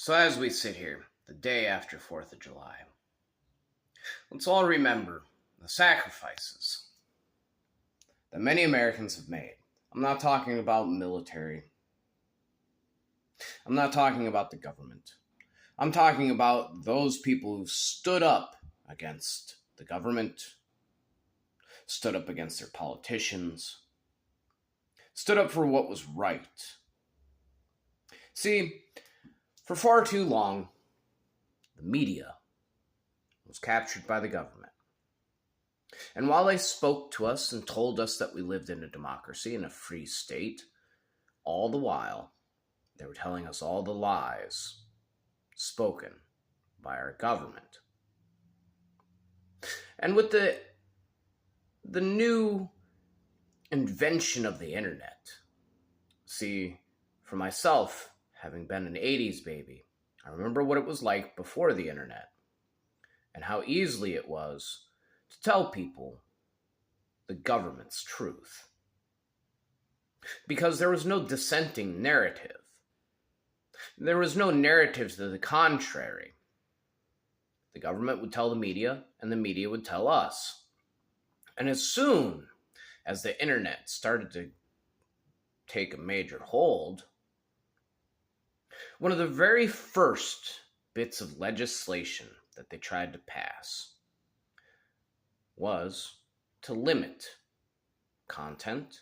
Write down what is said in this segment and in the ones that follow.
So, as we sit here, the day after 4th of July, let's all remember the sacrifices that many Americans have made. I'm not talking about military, I'm not talking about the government. I'm talking about those people who stood up against the government, stood up against their politicians, stood up for what was right. See, for far too long, the media was captured by the government. And while they spoke to us and told us that we lived in a democracy, in a free state, all the while, they were telling us all the lies spoken by our government. And with the new invention of the internet, see, for myself, having been an 80s baby, I remember what it was like before the internet and how easily it was to tell people the government's truth. Because there was no dissenting narrative. There was no narrative to the contrary. The government would tell the media, and the media would tell us. And as soon as the internet started to take a major hold, one of the very first bits of legislation that they tried to pass was to limit content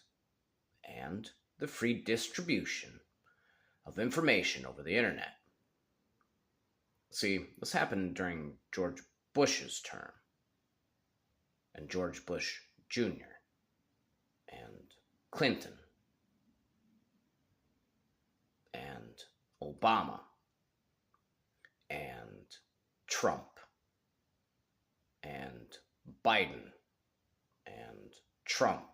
and the free distribution of information over the internet. See, this happened during George Bush's term, and George Bush Jr., and Clinton, and Obama, and Trump, and Biden, and Trump.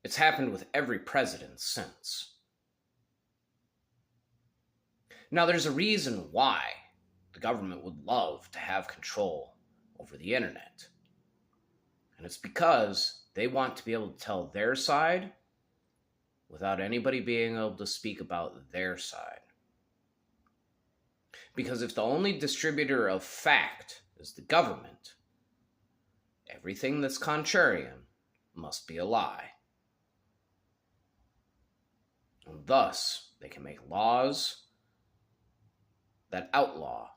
It's happened with every president since. Now, there's a reason why the government would love to have control over the internet. And it's because they want to be able to tell their side without anybody being able to speak about their side. Because if the only distributor of fact is the government, everything that's contrarian must be a lie. And thus, they can make laws that outlaw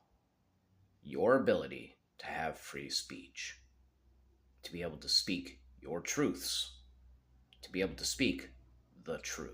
your ability to have free speech, to be able to speak your truths, to be able to speak the truth.